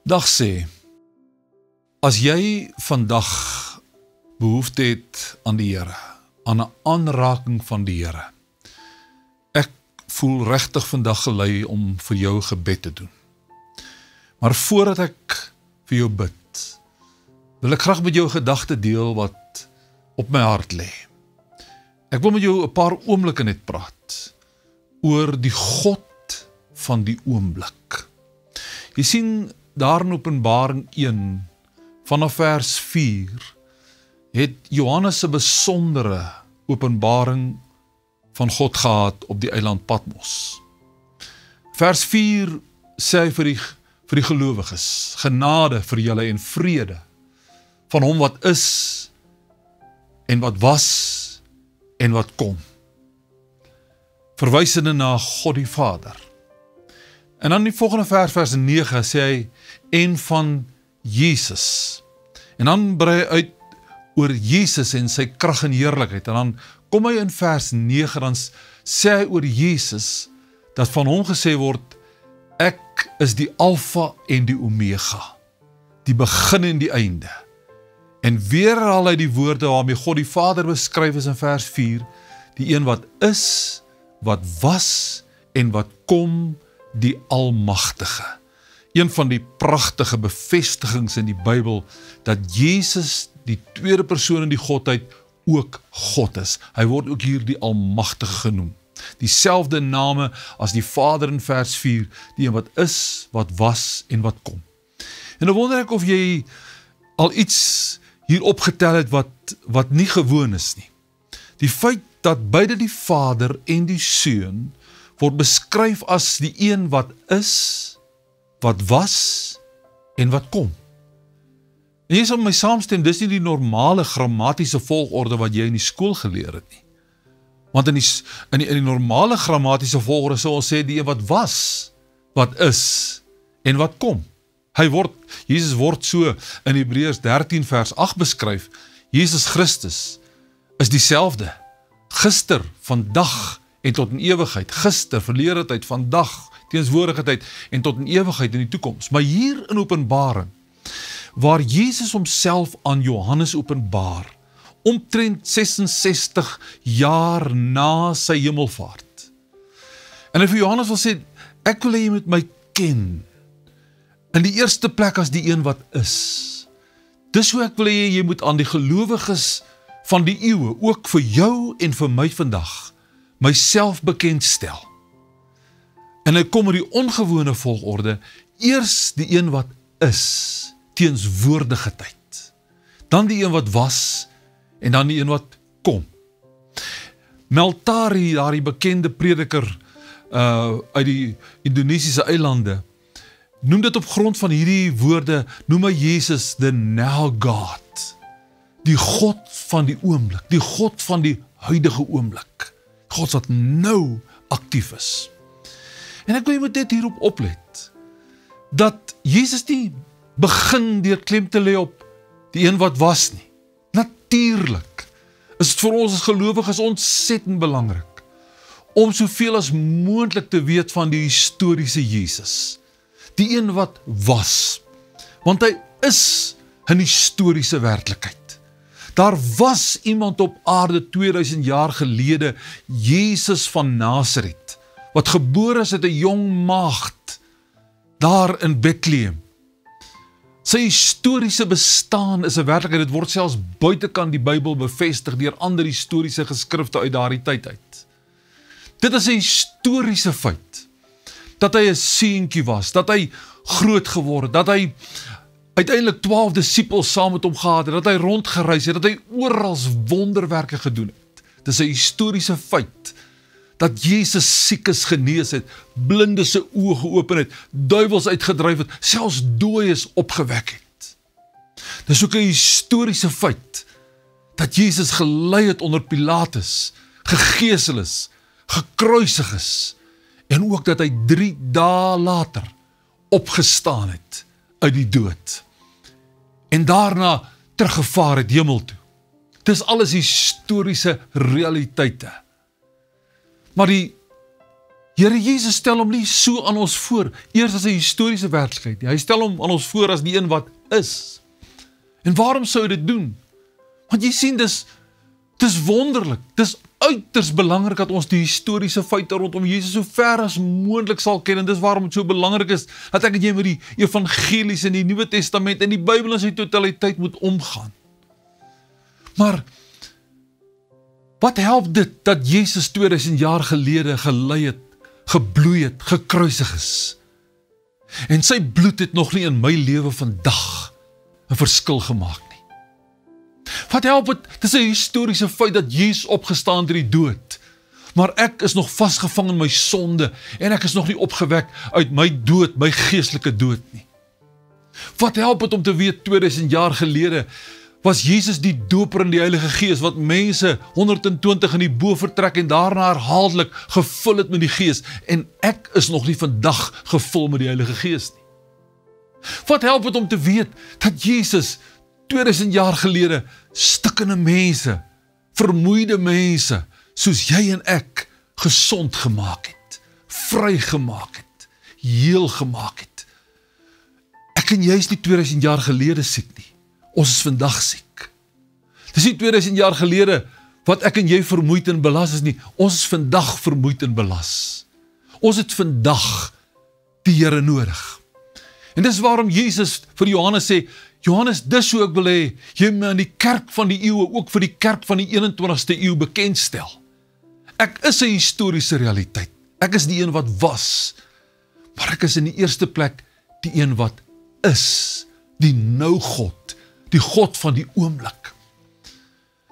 Dag sê, as jy vandag behoefte het aan die Here, aan 'n aanraking van die Here, ek voel regtig vandag gelei om vir jou gebed te doen. Maar voordat ek vir jou bid, wil ek graag met jou 'n gedagte deel wat op my hart lê. Ek wil met jou 'n paar oomblikke net praat oor die God van die oomblik. Jy sien, daar in Openbaring 1, vanaf vers 4, het Johannes 'n besondere openbaring van God gehad op die eiland Patmos. Vers 4 sê hy vir die gelowiges, genade vir julle en vrede van hom wat is en wat was en wat kom. Verwysende na God die Vader. En dan die volgende vers 9 sê hy, en van Jesus. En dan brei hy uit oor Jesus en sy krag en heerlikheid. En dan kom hy in vers 9, dan sê hy oor Jesus, dat van hom gesê word, ek is die Alfa en die Omega, die begin en die einde. En weer herhaal hy die woorde waarmee God die Vader beskryf is in vers 4, die een wat is, wat was en wat kom, die Almagtige. Een van die pragtige bevestigings in die Bybel, dat Jezus, die tweede persoon in die Godheid, ook God is. Hy word ook hier die Almagtige genoem. Dieselfde name as die Vader in vers 4, die een wat is, wat was en wat kom. En dan wonder ek of jy al iets hier opgetel het wat nie gewoon is nie. Die feit dat beide die Vader en die Seun word beskryf as die een wat is, wat was en wat kom. En jy sal met my saamstem, dis nie die normale grammatiese volgorde wat jy in die skool geleer het nie. Want in die normale grammatiese volgorde sou ons sê die een wat was, wat is en wat kom. Jesus word so in Hebreërs 13 vers 8 beskryf. Jesus Christus is dieselfde, gister, vandag en tot in ewigheid, gister, verlede tyd, vandag, teenswoordige tyd en tot in ewigheid in die toekoms. Maar hier in Openbaring, waar Jesus homself aan Johannes openbaar, omtrent 66 jaar na sy hemelvaart. En hy vir Johannes wil sê, ek wil hê jy moet my ken, in die eerste plek as die een wat is. Dis hoe ek wil hê jy moet aan die gelowiges van die eeue, ook vir jou en vir my vandag, myself bekendstel. En hy kom in die ongewone volgorde, eers die een wat is, teenswoordige tyd, dan die een wat was, en dan die een wat kom. Meltari, daar die bekende prediker uit die Indonesiese eilande, noem dit op grond van hierdie woorde, noem hy Jesus the now God, die God van die oomblik, die God van die huidige oomblik, God wat nou aktief is. En ek wil jy moet dit hierop oplet, dat Jesus nie begin deur klem te lê op die een wat was nie. Natuurlik is het vir ons as gelowiges ontsettend belangrik, om soveel as moontlik te weet van die historiese Jesus, die een wat was, want hy is 'n historiese werklikheid. Daar was iemand op aarde 2000 jaar gelede, Jesus van Nasaret, wat gebore is uit 'n jong maagd, daar in Bethlehem. Sy historiese bestaan is 'n werklikheid, dit word selfs buitekant die Bybel bevestig deur ander historiese geskrifte uit daardie tyd uit. Dit is 'n historiese feit, dat hy 'n seentjie was, dat hy groot geword, dat hy uiteindelik 12 disippels saam met hom gehad het, dat hy rondgereis het, dat hy oral wonderwerke gedoen het. Dit is 'n historiese feit, dat Jesus siekes genees het, blindes se oë geopen het, duiwels uitgedryf het, selfs dooies opgewek het. Dit is ook 'n historiese feit, dat Jesus gelei het onder Pilatus, gegeesel is, gekruisig is, en ook dat hy 3 dae later opgestaan het uit die dood, en daarna teruggevaar het hemel toe. Dit is alles historiese realiteite. Maar die Here Jesus stel hom nie so aan ons voor, eers as 'n historiese werklikheid nie. Hy stel hom aan ons voor as die een wat is. En waarom sou hy dit doen? Want jy sien, dis wonderlik, dis uiters belangrik dat ons die historiese feite rondom Jesus so ver as moontlik sal ken, en dis waarom het so belangrik is, dat ek en jy met die evangelies in die Nuwe Testament en die Bybel in sy totaliteit moet omgaan. Maar, wat help dit, dat Jesus 2000 jaar gelede gelei het, gebloei het, gekruisig is, en sy bloed het nog nie in my lewe vandag 'n verskil gemaak nie. Wat help het, dis 'n historiese feit dat Jesus opgestaan uit die dood, maar ek is nog vasgevang in my sonde, en ek is nog nie opgewek uit my dood, my geestelike dood nie. Wat help het om te weet, 2000 jaar gelede, was Jesus die doper in die Heilige Gees, wat mense 120 in die bovertrek en daarna herhaaldelik gevul het met die Gees, en ek is nog nie vandag gevul met die Heilige Gees nie. Wat help het om te weet, dat Jesus 2000 jaar gelede stikkende mense, vermoeide mense, soos jy en ek, gesond gemaak het, vry gemaak het, heel gemaak het. Ek en jy is nie 2000 jaar gelede siek nie. Ons is vandag siek. Dis nie 2000 jaar gelede wat ek en jy vermoeid en belas is nie. Ons is vandag vermoeid en belas. Ons het vandag die Here nodig. En dis waarom Jesus vir Johannes sê, Johannes, dis hoe ek wil hê, jy moet aan die kerk van die eeue, ook vir die kerk van die 21ste eeu bekendstel. Ek is 'n historiese realiteit. Ek is die een wat was, maar ek is in die eerste plek die een wat is, die nou God, die God van die oomblik.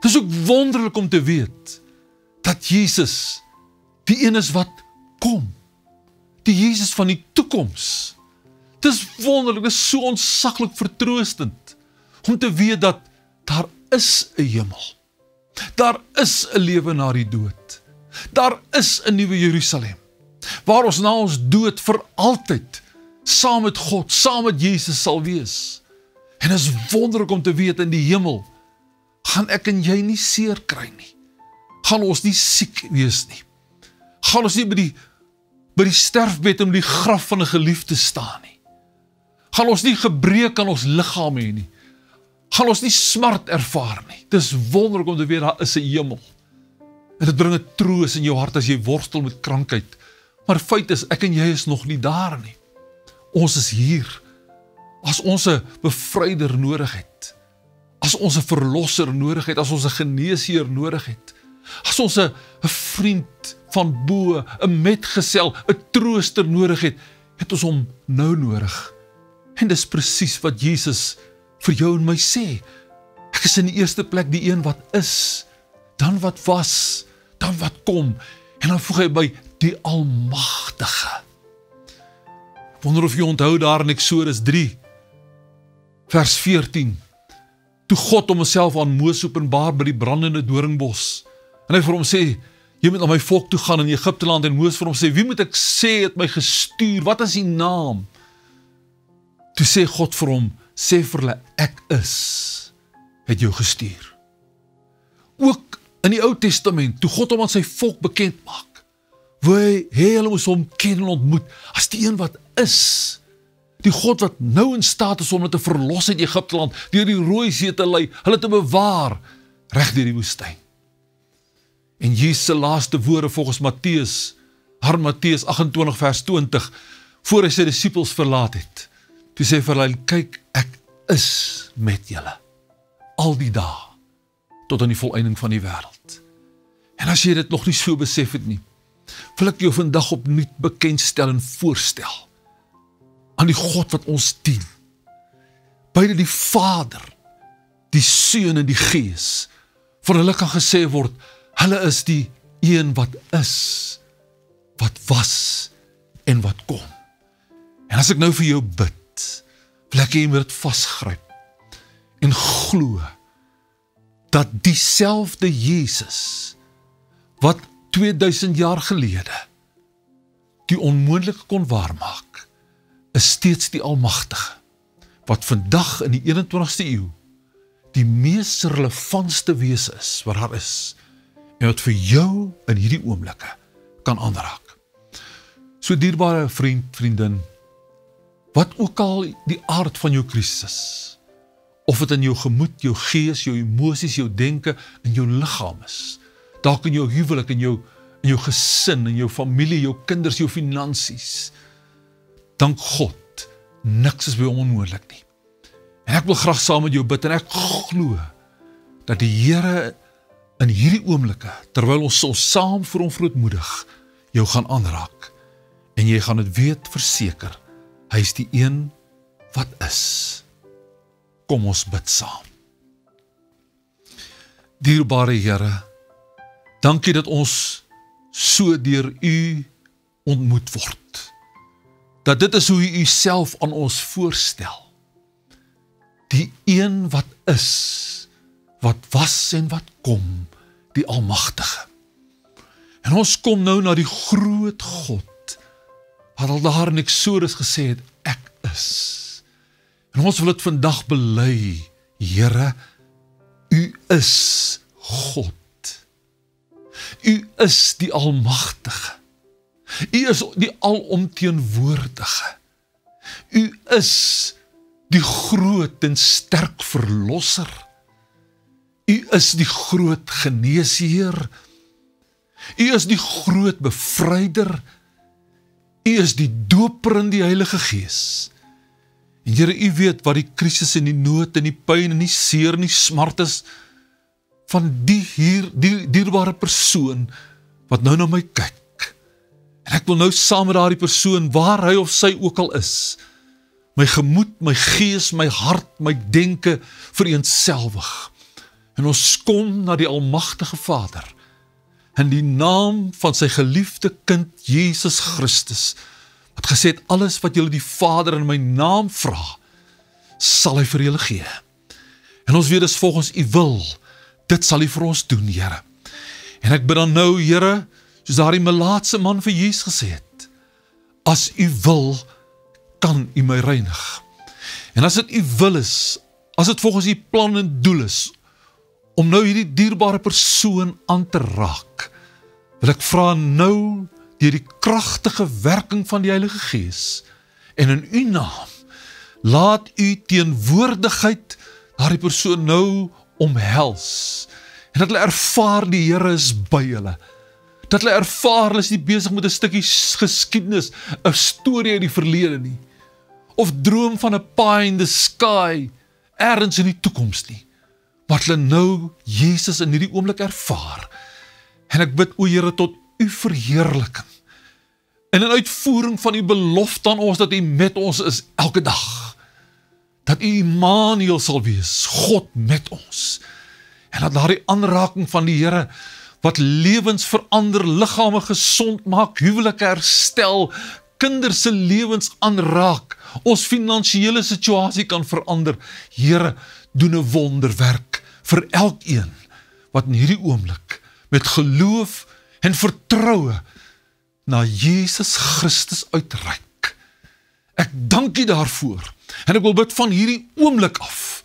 Het is ook wonderlik om te weet, dat Jesus die een is wat kom, die Jesus van die toekoms. Het is wonderlik, het is so ontsaglik vertroostend, om te weet dat daar is 'n hemel, daar is 'n lewe na die dood, daar is 'n nuwe Jerusalem, waar ons na ons dood vir altyd, saam met God, saam met Jesus sal wees. En het is wonderlik om te weet, in die hemel, gaan ek en jy nie seer kry nie, gaan ons nie siek wees nie, gaan ons nie by die sterfbed om die graf van 'n geliefde staan nie, gaan ons nie gebreek aan ons liggaam hê nie, gaan ons nie smart ervaar nie. Dit is wonderlik om te weet, daar is 'n hemel, en dit bring 'n troos in jou hart as jy worstel met krankheid, maar feit is, ek en jy is nog nie daar nie. Ons is hier, as ons 'n bevryder nodig het, as ons 'n verlosser nodig het, as ons 'n geneesheer nodig het, as ons 'n vriend van bo, 'n metgesel, 'n trooster nodig het ons hom nou nodig. En dis presies wat Jesus vir jou en my sê. Ek is in die eerste plek die een wat is, dan wat was, dan wat kom, en dan voeg hy by die Almagtige. Wonder of jy onthou daar in Eksodus 3, vers 14, toe God homself aan Moses openbaar by die brandende doringbos, en hy vir hom sê, jy moet na my volk toe gaan in Egipte land, en Moses vir hom sê, wie moet ek sê het my gestuur, wat is die naam? Toe sê God vir hom, sê vir hulle, ek is, het jou gestuur. Ook in die Ou Testament, toe God hom aan sy volk bekend maak, wil hy hulle moes hom ken en ontmoet, as die een wat is, die God wat nou in staat is om hulle te verlos uit Egipte land, deur die Rooi See te lei, hulle te bewaar, reg deur die woestyn. En Jesus se laaste woorde volgens Matteus 28 vers 20, voor hy sy disippels verlaat het, toe sê vir hulle, kyk, ek is met julle, al die dae, tot aan die volëinding van die wêreld. En as jy dit nog nie so besef het nie, wil ek jou vandag opnuut bekendstel en voorstel, aan die God wat ons dien, beide die Vader, die Seun en die Gees, van hulle kan gesê word, hulle is die een wat is, wat was en wat kom. En as ek nou vir jou bid, wil ek jy moet dit vasgryp en glo dat dieselfde Jesus wat 2000 jaar gelede die onmoonlike kon waarmaak, is steeds die Almagtige, wat vandag in die 21ste eeu die mees relevantste wese is wat daar is, en wat vir jou in hierdie oomblikke kan aanraak. So dierbare vriend, vriendin, wat ook al die aard van jou krisis, of het in jou gemoed, jou gees, jou emosies, jou denke, in jou liggaam is, dalk in jou huwelik, in jou gesin, in jou familie, jou kinders, jou finansies, dank God, niks is by hom onmoontlik nie. En ek wil graag saam met jou bid, en ek glo, dat die Here in hierdie oomblikke, terwyl ons so saam vir hom verootmoedig, jou gaan aanraak, en jy gaan dit weet verseker, hy is die een wat is. Kom ons bid saam. Dierbare Here, dankie dat ons so deur u ontmoet word. Dat dit is hoe u uself aan ons voorstel. Die een wat is, wat was en wat kom, die Almagtige. En ons kom nou na die groot God, wat al daar in Exodus gesê het, ek is. En ons wil dit vandag bely, Here, u is God. U is die Almagtige. U is die alomteenwoordige. U is die groot en sterk verlosser. U is die groot geneesheer. U is die groot bevryder. U is die doper in die Heilige Gees. En Here, u weet wat die krisis en die nood en die pyn en die seer en die smart is van die dierbare persoon wat nou na my kyk. En ek wil nou saam met daardie persoon, waar hy of sy ook al is, my gemoed, my gees, my hart, my denke vereenselwig. En ons kom na die Almagtige Vader, in die naam van sy geliefde kind, Jesus Christus, wat gesê het, alles wat julle die Vader in my naam vra, sal hy vir julle gee. En ons weet dis volgens u wil, dit sal hy vir ons doen, Here. En ek bid dan nou, Here, soos daardie melaatse man vir Jesus gesê het, as u wil, kan u my reinig. En as dit u wil is, as dit volgens u plan en doel is, om nou hierdie dierbare persoon aan te raak, wil ek vra nou, deur die kragtige werking van die Heilige Gees, en in u naam, laat u teenwoordigheid daardie persoon nou omhels, en dat hulle ervaar die Here is by hulle, dat hulle ervaar hulle is nie besig met 'n stukkie geskiedenis, 'n storie uit die verlede nie, of droom van 'n pie in the sky, ergens in die toekoms nie, wat hulle nou Jesus in hierdie oomblik ervaar. En ek bid, o Here, tot u verheerliking, en in uitvoering van u belofte aan ons, dat u met ons is elke dag, dat u Immanuel sal wees, God met ons, en dat daardie aanraking van die Here, wat lewens verander, liggame gesond maak, huwelike herstel, kinders se lewens aanraak, ons finansiële situasie kan verander. Here, doen 'n wonderwerk vir elkeen wat in hierdie oomblik met geloof en vertroue na Jesus Christus uitreik. Ek dank u daarvoor, en ek wil bid van hierdie oomblik af,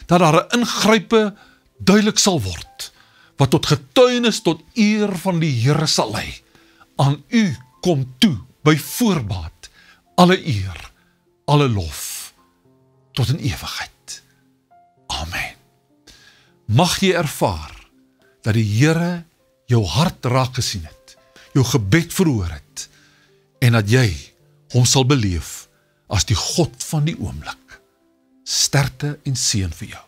dat daar 'n ingrype duidelik sal word, wat tot getuienis tot eer van die Here sal lei. Aan u kom toe, by voorbaat, alle eer, alle lof, tot in ewigheid. Amen. Mag jy ervaar, dat die Here jou hart raak gesien het, jou gebed verhoor het, en dat jy hom sal beleef, as die God van die oomblik. Sterkte en seën vir jou.